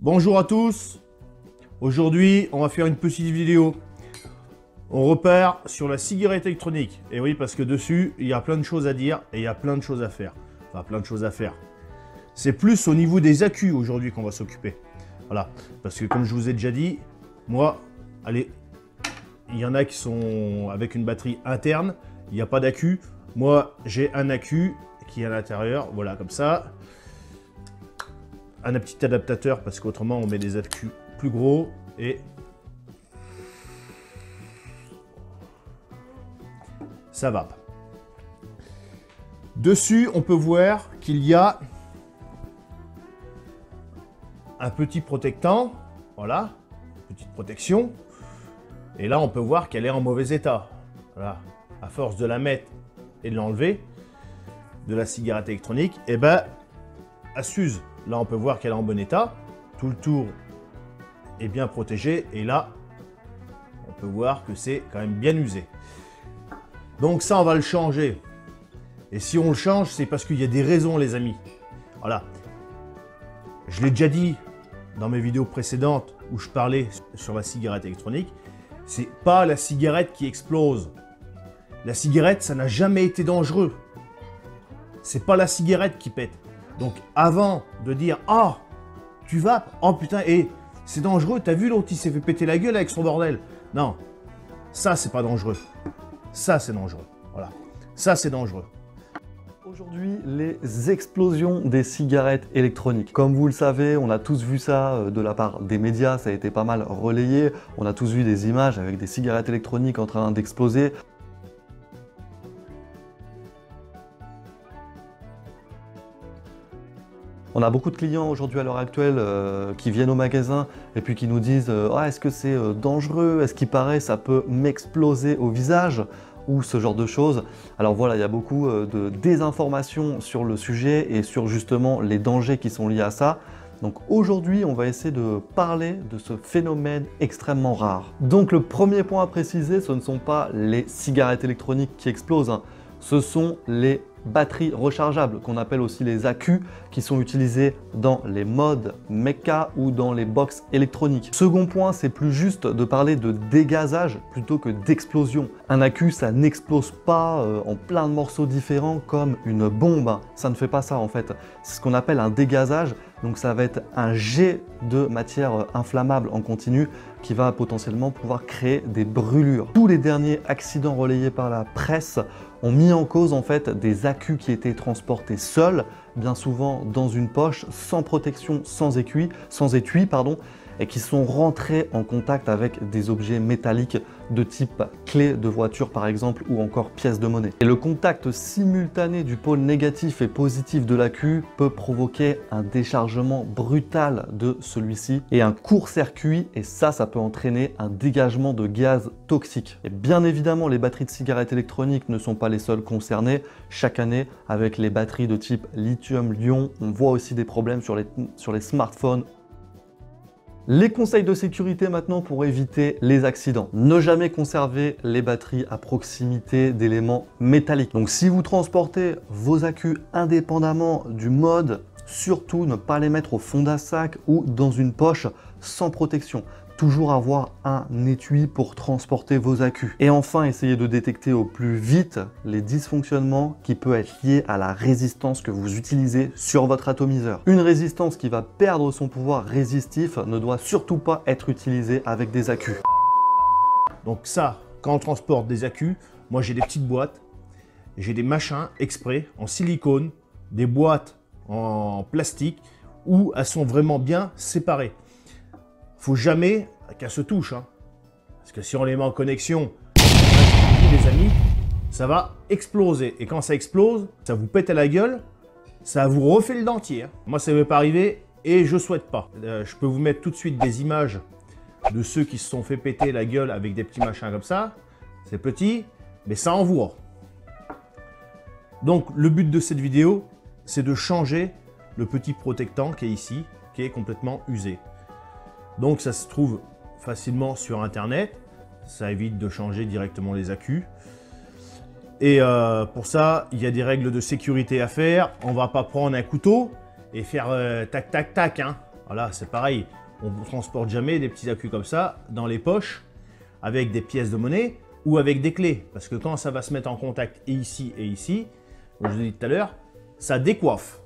Bonjour à tous. Aujourd'hui, on va faire une petite vidéo. On repart sur la cigarette électronique. Et oui, parce que dessus, il y a plein de choses à dire et il y a plein de choses à faire. Enfin, plein de choses à faire. C'est plus au niveau des accus aujourd'hui qu'on va s'occuper. Voilà. Parce que comme je vous ai déjà dit, moi, allez, il y en a qui sont avec une batterie interne. Il n'y a pas d'accu. Moi, j'ai un accu qui est à l'intérieur. Voilà, comme ça. Un petit adaptateur parce qu'autrement, on met des accus plus gros et ça va. Dessus, on peut voir qu'il y a un petit protectant, voilà, petite protection. Et là, on peut voir qu'elle est en mauvais état. Voilà, à force de la mettre et de l'enlever de la cigarette électronique, et ben, elle s'use. Là, on peut voir qu'elle est en bon état. Tout le tour est bien protégé. Et là, on peut voir que c'est quand même bien usé. Donc ça, on va le changer. Et si on le change, c'est parce qu'il y a des raisons, les amis. Voilà. Je l'ai déjà dit dans mes vidéos précédentes où je parlais sur la cigarette électronique. C'est pas la cigarette qui explose. La cigarette, ça n'a jamais été dangereux. C'est pas la cigarette qui pète. Donc avant de dire « Ah, tu vapes, oh putain, et c'est dangereux, t'as vu l'autre, il s'est fait péter la gueule avec son bordel. » Non, ça c'est pas dangereux. Ça c'est dangereux. Voilà, ça c'est dangereux. Aujourd'hui, les explosions des cigarettes électroniques. Comme vous le savez, on a tous vu ça de la part des médias, ça a été pas mal relayé. On a tous vu des images avec des cigarettes électroniques en train d'exploser. On a beaucoup de clients aujourd'hui à l'heure actuelle qui viennent au magasin et puis qui nous disent ah, est-ce que c'est dangereux? Est-ce qu'il paraît ça peut m'exploser au visage? Ou ce genre de choses. Alors voilà, il y a beaucoup de désinformation sur le sujet et sur justement les dangers qui sont liés à ça. Donc aujourd'hui, on va essayer de parler de ce phénomène extrêmement rare. Donc le premier point à préciser, ce ne sont pas les cigarettes électroniques qui explosent, hein. Ce sont les batteries rechargeables, qu'on appelle aussi les accus, qui sont utilisés dans les modes mecha ou dans les box électroniques. Second point, c'est plus juste de parler de dégazage plutôt que d'explosion. Un accu, ça n'explose pas en plein de morceaux différents comme une bombe. Ça ne fait pas ça en fait. C'est ce qu'on appelle un dégazage. Donc ça va être un jet de matière inflammable en continu qui va potentiellement pouvoir créer des brûlures. Tous les derniers accidents relayés par la presse ont mis en cause en fait des accus qui étaient transportés seuls, bien souvent dans une poche, sans protection, sans étui, et qui sont rentrés en contact avec des objets métalliques de type clé de voiture par exemple ou encore pièce de monnaie. Et le contact simultané du pôle négatif et positif de l'accu peut provoquer un déchargement brutal de celui-ci et un court-circuit, et ça peut entraîner un dégagement de gaz toxique. Et bien évidemment, les batteries de cigarettes électroniques ne sont pas les seules concernées. Chaque année, avec les batteries de type lithium-ion, on voit aussi des problèmes sur les smartphones. Les conseils de sécurité maintenant pour éviter les accidents. Ne jamais conserver les batteries à proximité d'éléments métalliques. Donc si vous transportez vos accus indépendamment du mode, surtout ne pas les mettre au fond d'un sac ou dans une poche sans protection. Toujours avoir un étui pour transporter vos accus. Et enfin, essayez de détecter au plus vite les dysfonctionnements qui peuvent être liés à la résistance que vous utilisez sur votre atomiseur. Une résistance qui va perdre son pouvoir résistif ne doit surtout pas être utilisée avec des accus. Donc ça, quand on transporte des accus, moi j'ai des petites boîtes, j'ai des machins exprès en silicone, des boîtes en plastique où elles sont vraiment bien séparées. Faut jamais qu'elles se touchent, hein. Parce que si on les met en connexion, les amis, ça va exploser. Et quand ça explose, ça vous pète à la gueule, ça vous refait le dentier, hein. Moi, ça ne m'est pas arrivé et je souhaite pas. Je peux vous mettre tout de suite des images de ceux qui se sont fait péter la gueule avec des petits machins comme ça. C'est petit, mais ça envoie. Donc, le but de cette vidéo, c'est de changer le petit protectant qui est ici, qui est complètement usé. Donc ça se trouve facilement sur internet, ça évite de changer directement les accus. Et pour ça, il y a des règles de sécurité à faire. On ne va pas prendre un couteau et faire tac tac tac, hein. Voilà, c'est pareil. On ne transporte jamais des petits accus comme ça dans les poches avec des pièces de monnaie ou avec des clés. Parce que quand ça va se mettre en contact et ici, comme je vous l'ai dit tout à l'heure, ça décoiffe.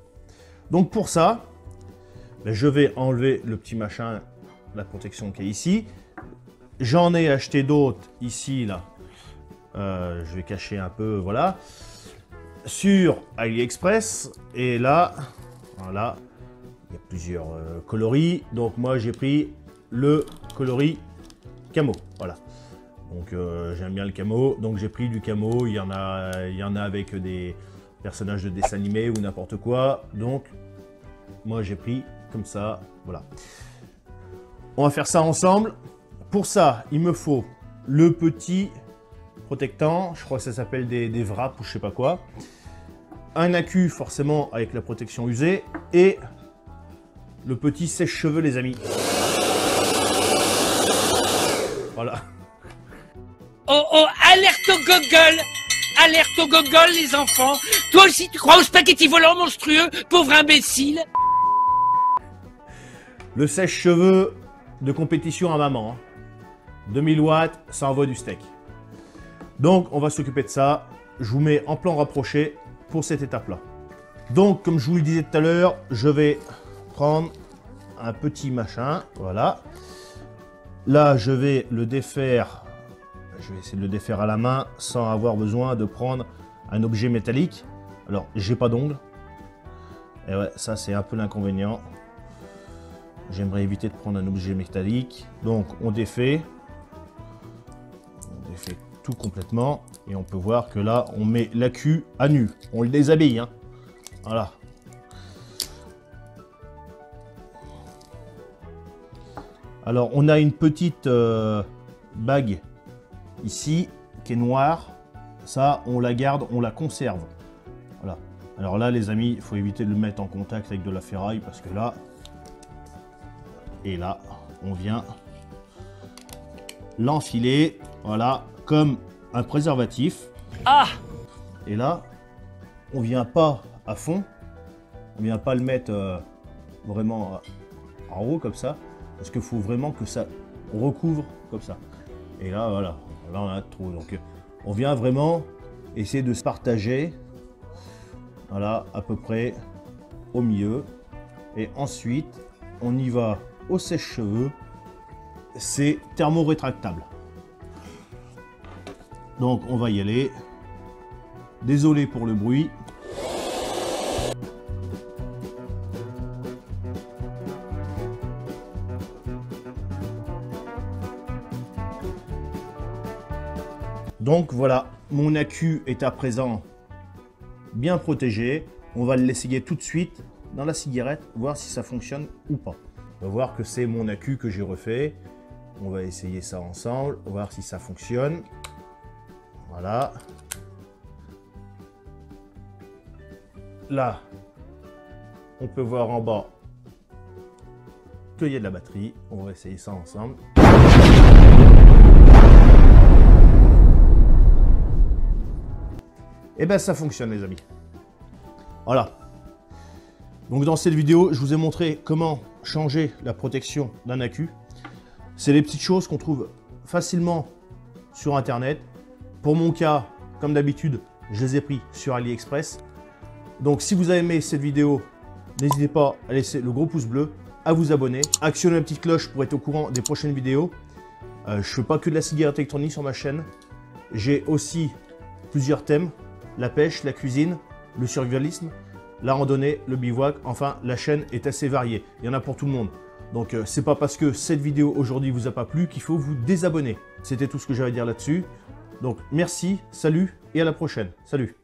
Donc pour ça, ben, je vais enlever le petit machin, la protection qui est ici. J'en ai acheté d'autres ici, là. Je vais cacher un peu, voilà. Sur AliExpress. Et là, voilà, il y a plusieurs coloris. Donc moi, j'ai pris le coloris camo. Voilà. Donc j'aime bien le camo. Donc j'ai pris du camo. Il y en a avec des personnages de dessins animés ou n'importe quoi. Donc moi, j'ai pris comme ça. Voilà. On va faire ça ensemble. Pour ça, il me faut le petit protectant, je crois que ça s'appelle des wraps ou je sais pas quoi. Un accu forcément avec la protection usée et le petit sèche-cheveux les amis. Voilà. Oh oh, alerte au gogol! Alerte au gogol les enfants! Toi aussi tu crois au spaghetti volant monstrueux, pauvre imbécile! Le sèche-cheveux de compétition à maman. 2000 watts, ça envoie du steak. Donc, on va s'occuper de ça. Je vous mets en plan rapproché pour cette étape-là. Donc, comme je vous le disais tout à l'heure, je vais prendre un petit machin. Voilà. Là, je vais le défaire. Je vais essayer de le défaire à la main sans avoir besoin de prendre un objet métallique. Alors, j'ai pas d'ongles. Et ouais, ça, c'est un peu l'inconvénient. J'aimerais éviter de prendre un objet métallique. Donc, on défait. On défait tout complètement. Et on peut voir que là, on met l'accu à nu. On le déshabille. Hein. Voilà. Alors, on a une petite bague ici qui est noire. Ça, on la garde, on la conserve. Voilà. Alors là, les amis, il faut éviter de le mettre en contact avec de la ferraille parce que là... Et là, on vient l'enfiler, voilà, comme un préservatif. Ah! Et là, on vient pas à fond, on vient pas le mettre vraiment en haut comme ça, parce qu'il faut vraiment que ça recouvre comme ça. Et là, voilà, là on a trop. Donc, on vient vraiment essayer de se partager, voilà, à peu près au milieu. Et ensuite, on y va au sèche-cheveux, c'est thermo-rétractable. Donc on va y aller. Désolé pour le bruit. Donc voilà, mon accu est à présent bien protégé. On va l'essayer tout de suite dans la cigarette, voir si ça fonctionne ou pas. On va voir que c'est mon accu que j'ai refait. On va essayer ça ensemble, voir si ça fonctionne. Voilà. Là, on peut voir en bas qu'il y a de la batterie. On va essayer ça ensemble. Et bien ça fonctionne les amis. Voilà. Donc dans cette vidéo, je vous ai montré comment changer la protection d'un accu. C'est les petites choses qu'on trouve facilement sur internet. Pour mon cas, comme d'habitude, je les ai pris sur AliExpress. Donc si vous avez aimé cette vidéo, n'hésitez pas à laisser le gros pouce bleu, à vous abonner, à actionner la petite cloche pour être au courant des prochaines vidéos. Je ne fais pas que de la cigarette électronique sur ma chaîne. J'ai aussi plusieurs thèmes, la pêche, la cuisine, le survivalisme, la randonnée, le bivouac, enfin la chaîne est assez variée, il y en a pour tout le monde. Donc c'est pas parce que cette vidéo aujourd'hui vous a pas plu qu'il faut vous désabonner. C'était tout ce que j'avais à dire là-dessus. Donc merci, salut et à la prochaine. Salut.